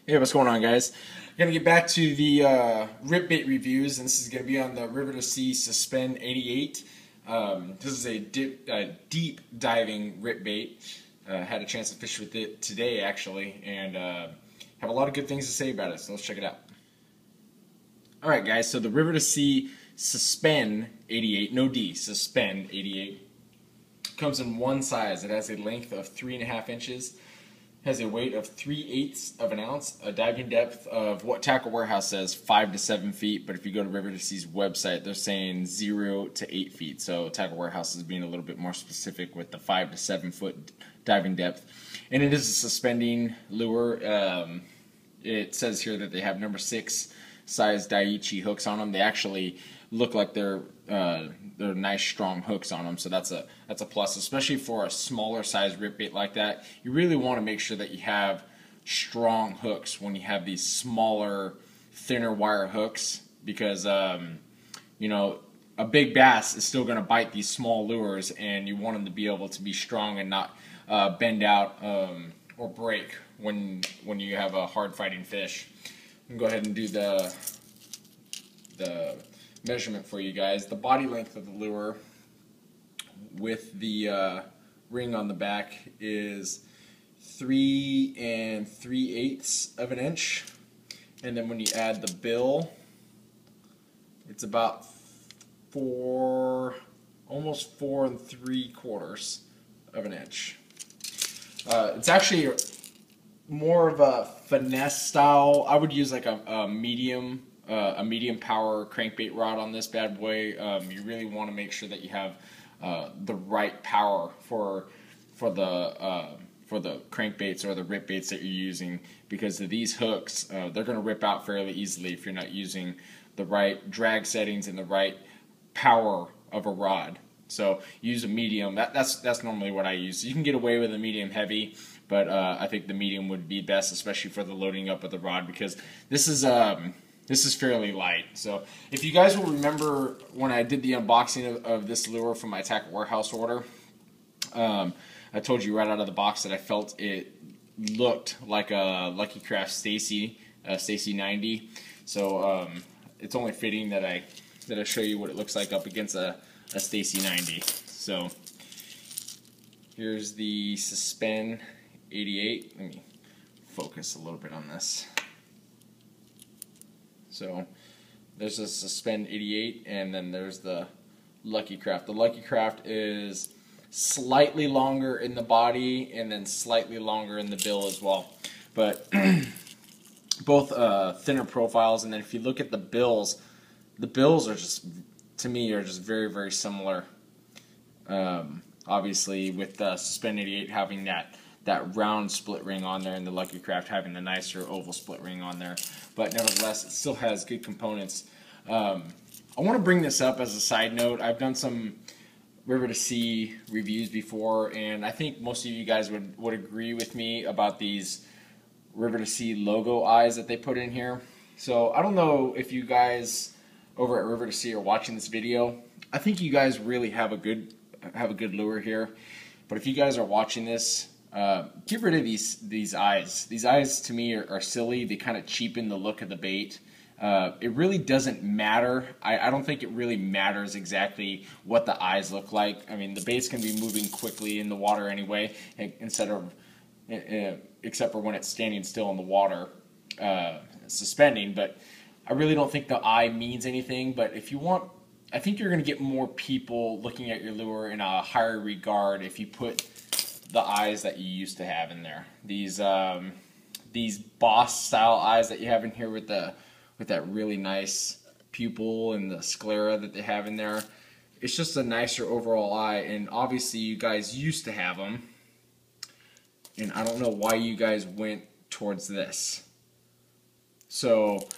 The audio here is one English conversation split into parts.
Hey, what's going on, guys? I'm going to get back to the ripbait reviews, and this is going to be on the River2Sea Suspen'88. This is a deep diving ripbait. Had a chance to fish with it today, actually, and have a lot of good things to say about it, so let's check it out. Alright, guys, so the River2Sea Suspen'88, no D, Suspen'88, comes in one size. It has a length of 3.5 inches. Has a weight of 3/8 of an ounce, a diving depth of what Tackle Warehouse says 5 to 7 feet, but if you go to River2Sea's website, they're saying 0 to 8 feet. So Tackle Warehouse is being a little bit more specific with the 5 to 7 foot diving depth. And it is a suspending lure. It says here that they have number 6 size Daiichi hooks on them. They actually look like they're nice strong hooks on them, so that's a plus, especially for a smaller size ripbait like that. You really want to make sure that you have strong hooks when you have these smaller, thinner wire hooks, because you know, a big bass is still going to bite these small lures, and you want them to be able to be strong and not bend out or break when you have a hard fighting fish. I'm going to go ahead and do the measurement for you guys. The body length of the lure with the ring on the back is 3 3/8 of an inch, and then when you add the bill, it's about almost 4 3/4 of an inch. It's actually more of a finesse style. I would use like a medium power crankbait rod on this bad boy. You really want to make sure that you have the right power for the crankbaits or the rip baits that you're using, because of these hooks, they're going to rip out fairly easily if you're not using the right drag settings and the right power of a rod. So use a medium. That's normally what I use. You can get away with a medium heavy, but I think the medium would be best, especially for the loading up of the rod, because this is fairly light. So if you guys will remember when I did the unboxing of this lure from my Tackle Warehouse order, I told you right out of the box that I felt it looked like a Lucky Craft Stacy 90. So it's only fitting that I show you what it looks like up against a Stacy 90. So here's the Suspen'88. Let me focus a little bit on this. So there's a Suspen'88, and then there's the Lucky Craft. The Lucky Craft is slightly longer in the body and then slightly longer in the bill as well. But both thinner profiles, and then if you look at the bills are just, to me, are just very, very similar. Obviously with the Suspen'88 having that round split ring on there, and the Lucky Craft having the nicer oval split ring on there. But nevertheless, it still has good components. I want to bring this up as a side note. I've done some River2Sea reviews before, and I think most of you guys would agree with me about these River2Sea logo eyes that they put in here. So I don't know if you guys over at River2Sea are watching this video. I think you guys really have a good lure here. But if you guys are watching this, get rid of these eyes. These eyes, to me, are silly. They kind of cheapen the look of the bait. It really doesn't matter. I don't think it really matters exactly what the eyes look like. I mean, the bait's going to be moving quickly in the water anyway, except for when it's standing still in the water, suspending. But I really don't think the eye means anything. But if you want, I think you're going to get more people looking at your lure in a higher regard if you put the eyes that you used to have in there. These boss style eyes that you have in here with that really nice pupil and the sclera that they have in there. It's just a nicer overall eye, and obviously you guys used to have them, and I don't know why you guys went towards this. So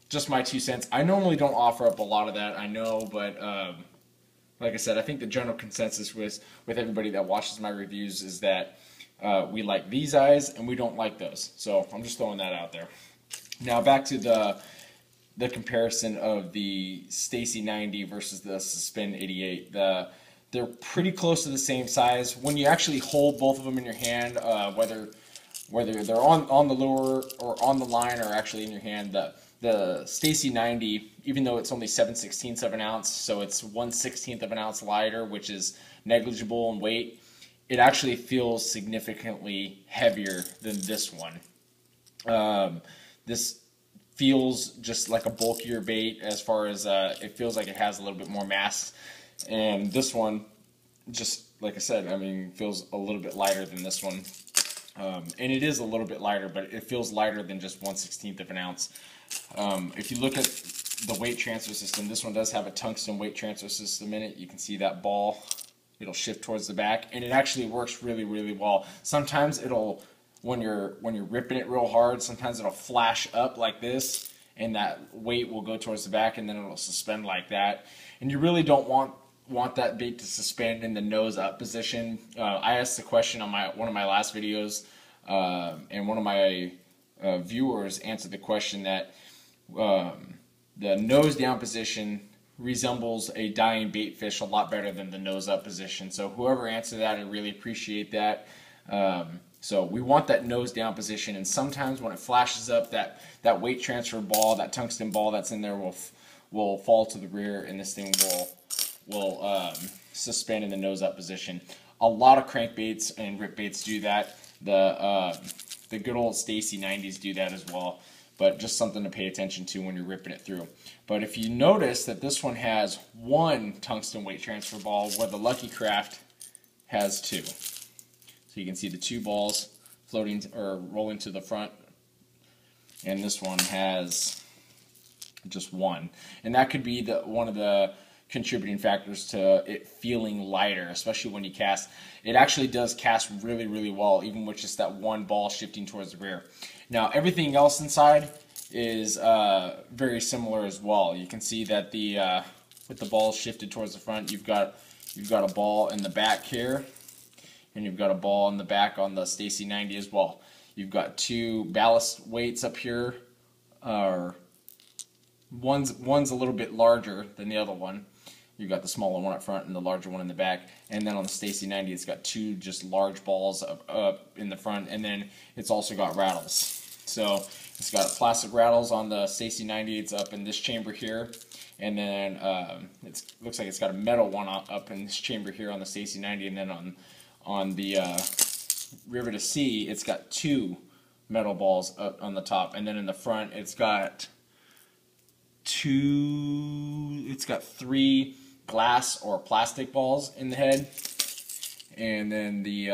just my 2 cents. I normally don't offer up a lot of that, I know, but like I said, I think the general consensus with everybody that watches my reviews is that we like these eyes and we don't like those. So I'm just throwing that out there. Now back to the comparison of the Stacy 90 versus the Suspen'88. They're pretty close to the same size. When you actually hold both of them in your hand, whether whether they're on the lure or on the line or actually in your hand. The Stacy 90, even though it's only 7/16 of an ounce, so it's 1/16 of an ounce lighter, which is negligible in weight, it actually feels significantly heavier than this one. This feels just like a bulkier bait as far as it feels like it has a little bit more mass, and this one, just like I said, I mean, feels a little bit lighter than this one. And it is a little bit lighter, but it feels lighter than just 1/16 of an ounce. If you look at the weight transfer system, this one does have a tungsten weight transfer system in it. You can see that ball, it'll shift towards the back, and it actually works really, really well. Sometimes it'll, when you're ripping it real hard, sometimes it'll flash up like this, and that weight will go towards the back, and then it'll suspend like that. And you really don't want that bait to suspend in the nose up position. I asked the question on one of my last videos, and one of my viewers answered the question that the nose down position resembles a dying bait fish a lot better than the nose up position. So whoever answered that, I really appreciate that. So we want that nose down position, and sometimes when it flashes up, that weight transfer ball, that tungsten ball that's in there will fall to the rear, and this thing will suspend in the nose up position. A lot of crankbaits and rip baits do that. The good old Stacy 90s do that as well, but just something to pay attention to when you're ripping it through. But if you notice that this one has one tungsten weight transfer ball, where the Lucky Craft has two. So you can see the two balls floating or rolling to the front, and this one has just one. And that could be one of the contributing factors to it feeling lighter, especially when you cast. It actually does cast really, really well, even with just that one ball shifting towards the rear. Now, everything else inside is very similar as well. You can see that with the ball shifted towards the front, you've got a ball in the back here, and you've got a ball in the back on the Stacy 90 as well. You've got two ballast weights up here. One's a little bit larger than the other one. You've got the smaller one up front and the larger one in the back. And then on the Stacy 90, it's got two just large balls up in the front, and then it's also got rattles. So it's got plastic rattles on the Stacy 90. It's up in this chamber here, and then it looks like it's got a metal one up in this chamber here on the Stacy 90, and then on the River2Sea, it's got two metal balls up on the top, and then in the front, it's got three glass or plastic balls in the head, and then the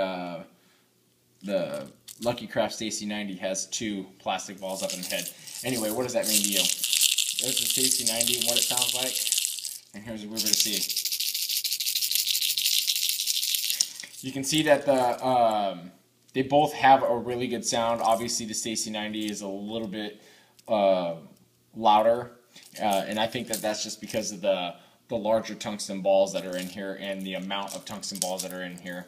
Lucky Craft Stacy 90 has two plastic balls up in the head. Anyway, what does that mean to you? There's the Stacy 90 and what it sounds like, and here's the River2Sea. You can see that they both have a really good sound. Obviously, the Stacy 90 is a little bit louder, and I think that that's just because of the larger tungsten balls that are in here and the amount of tungsten balls that are in here.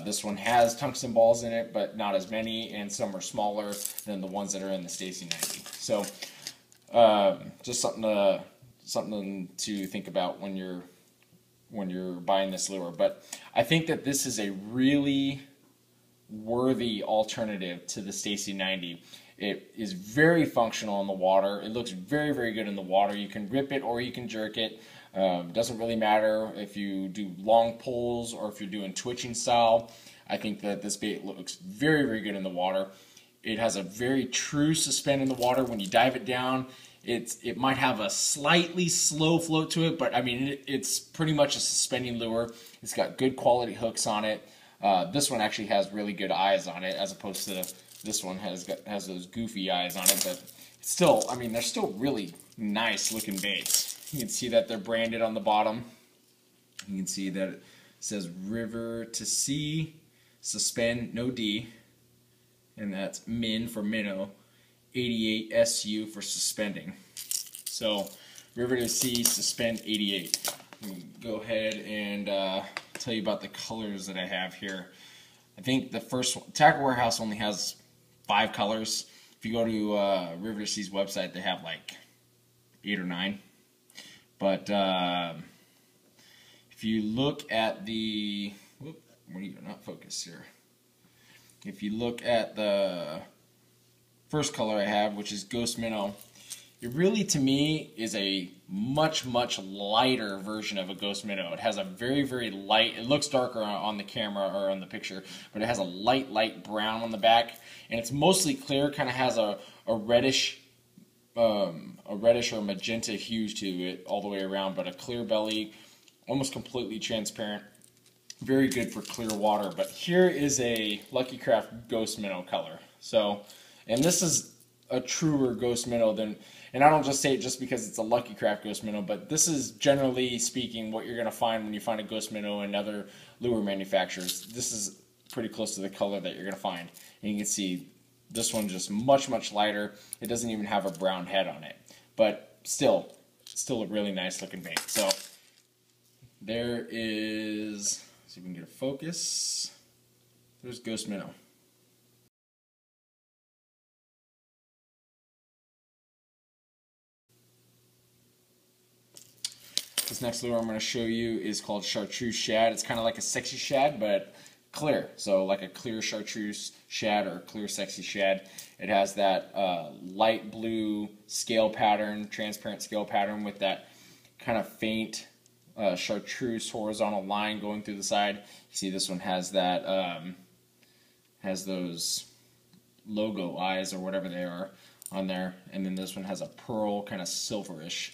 This one has tungsten balls in it, but not as many, and some are smaller than the ones that are in the Stacy 90. So just something to think about when you're buying this lure. But I think that this is a really worthy alternative to the Stacy 90. It is very functional in the water. It looks very, very good in the water. You can rip it or you can jerk it. Doesn't really matter if you do long pulls or if you're doing twitching style. I think that this bait looks very, very good in the water. It has a very true suspend in the water. When you dive it down, it might have a slightly slow float to it, but I mean it's pretty much a suspending lure. It's got good quality hooks on it. This one actually has really good eyes on it, as opposed to this one has those goofy eyes on it. But still, I mean, they're still really nice looking baits. You can see that they're branded on the bottom. You can see that it says River2Sea Suspend, no D, and that's Min for Minnow, 88 SU for suspending. So River2Sea Suspen'88. Go ahead and tell you about the colors that I have here. I think the first one, Tackle Warehouse only has 5 colors. If you go to River2Sea's website, they have like 8 or 9. But if you look at the, where are you not focused here? if you look at the first color I have, which is Ghost Minnow, it really, to me, is a much lighter version of a Ghost Minnow. It has a very light, it looks darker on the camera or on the picture, but it has a light brown on the back, and it's mostly clear, kind of has a reddish or magenta hue to it all the way around, but a clear belly, almost completely transparent. Very good for clear water. But here is a Lucky Craft Ghost Minnow color. So, and this is a truer Ghost Minnow than, and I don't just say it just because it's a Lucky Craft Ghost Minnow, but this is, generally speaking, what you're going to find when you find a Ghost Minnow in other lure manufacturers. This is pretty close to the color that you're going to find. And you can see this one just much lighter. It doesn't even have a brown head on it. But still a really nice looking bait. So there is, see if we can get a focus. There's Ghost Minnow. This next lure I'm going to show you is called Chartreuse Shad. It's kind of like a sexy shad, but clear. So like a clear chartreuse shad or a clear sexy shad. It has that light blue scale pattern, transparent scale pattern with that kind of faint chartreuse horizontal line going through the side. You see this one has that, has those logo eyes or whatever they are on there. And then this one has a pearl kind of silverish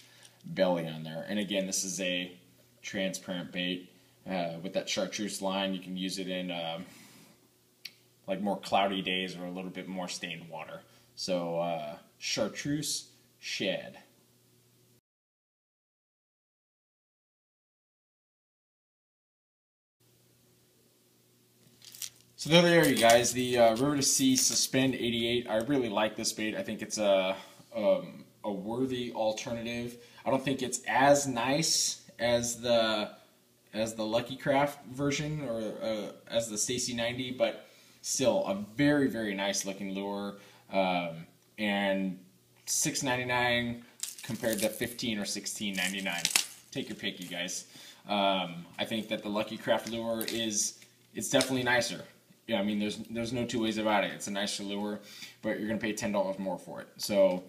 belly on there. And again, this is a transparent bait with that chartreuse line. You can use it in like more cloudy days or a little bit more stained water. So Chartreuse Shad. So there they are, you guys. The River2Sea Suspen'88. I really like this bait. I think it's a worthy alternative. I don't think it's as nice as the Lucky Craft version or as the Stacy 90, but still a very nice looking lure. And $6.99 compared to $15 or $16.99. Take your pick, you guys. I think that the Lucky Craft lure it's definitely nicer. Yeah, I mean, there's no two ways about it. It's a nicer lure, but you're gonna pay $10 more for it. So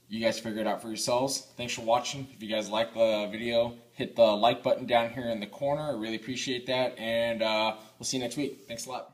you guys figure it out for yourselves. Thanks for watching. If you guys like the video, hit the like button down here in the corner. I really appreciate that, and we'll see you next week. Thanks a lot.